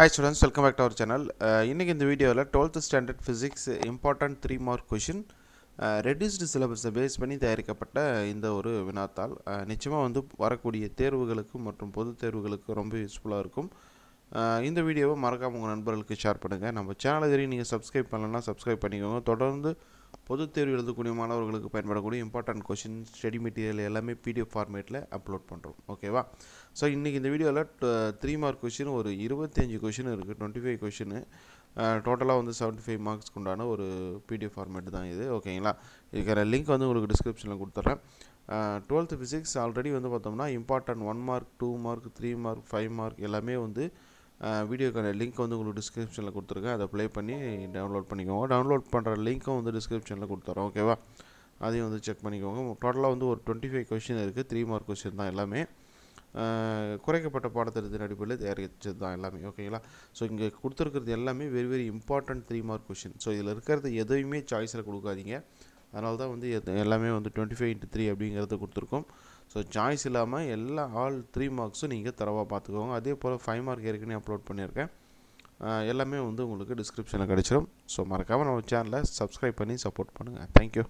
Hi students, welcome back to our channel. இன்னைக்கு இந்த வீடியோவில் 12th standard physics important 3 mark question reduced syllabus base பண்ணி தயாரிக்கப்பட்ட இந்த ஒரு வினாத்தாள் நிச்சயமாக வந்து வரக்கூடிய தேர்வுகளுக்கு மற்றும் பொது தேர்வுகளுக்கு ரொம்ப யூஸ்ஃபுல்லாக இருக்கும். இந்த வீடியோவை மறக்காம உங்கள் நண்பர்களுக்கு ஷேர் பண்ணுங்கள். நம்ம சேனலை தெரியும் நீங்கள் சப்ஸ்கிரைப் பண்ணலன்னா சப்ஸ்கிரைப் பண்ணிக்கோங்க. தொடர்ந்து பொது தேர்வு எழுதக்கூடிய மாணவர்களுக்கு பயன்படக்கூடிய இம்பார்ட்டன்ட் கொஷின் ஸ்டடி மெட்டீரியல் எல்லாமே பிடிஎஃப் ஃபார்மேட்டில் அப்லோட் பண்ணுறோம். ஓகேவா? ஸோ இன்றைக்கி இந்த வீடியோவில் 3 மார்க் கொஷின் ஒரு 25 கொஷின் இருக்குது. 25 கொஷின் டோட்டலாக வந்து 75 மார்க்ஸ்க்கு உண்டான ஒரு பிடிஎஃப் ஃபார்மேட் தான் இது. ஓகேங்களா? இதுக்கான லிங்க் வந்து உங்களுக்கு டிஸ்கிரிப்ஷனில் கொடுத்துட்றேன். 12th ஃபிசிக்ஸ் ஆல்ரெடி வந்து பார்த்தோம்னா important 1 mark 2 mark 3 mark 5 mark எல்லாமே வந்து வீடியோக்கான லிங்க் வந்து உங்களுக்கு டிஸ்கிரிப்ஷனில் கொடுத்துருக்கேன். அதை ப்ளே பண்ணி டவுன்லோட் பண்ணிக்கோங்க. டவுன்லோட் பண்ணுற லிங்க்கும் வந்து டிஸ்கிரிப்ஷனில் கொடுத்துறோம். ஓகேவா? அதையும் வந்து செக் பண்ணிக்கோங்க. டோட்டலாக வந்து ஒரு 25 கொஷின் இருக்குது. 3 மார்க் கொஷின் தான் எல்லாமே. குறைக்கப்பட்ட பாடத்திட்டத்தின் அடிப்படையில் தயாரிச்சது தான் எல்லாமே. ஓகேங்களா? ஸோ இங்கே கொடுத்துருக்கிறது எல்லாமே very very important 3 mark question. So இதில் இருக்கிறது எதையுமே சாய்ஸில் கொடுக்காதீங்க. அதனால தான் வந்து எல்லாமே வந்து 25x3 அப்படிங்கிறது கொடுத்துருக்கோம். ஸோ சாய்ஸ் இல்லாமல் ஆல் 3 மார்க்ஸும் நீங்கள் தரவாக பார்த்துக்கோங்க. அதே போல் 5 மார்க் ஏற்கனவே அப்லோட் பண்ணியிருக்கேன். எல்லாமே வந்து உங்களுக்கு டிஸ்கிரிப்ஷனில் கிடச்சிடும். ஸோ மறக்காமல் நம்ம சேனலை சப்ஸ்கிரைப் பண்ணி சப்போர்ட் பண்ணுங்கள். தேங்க்யூ.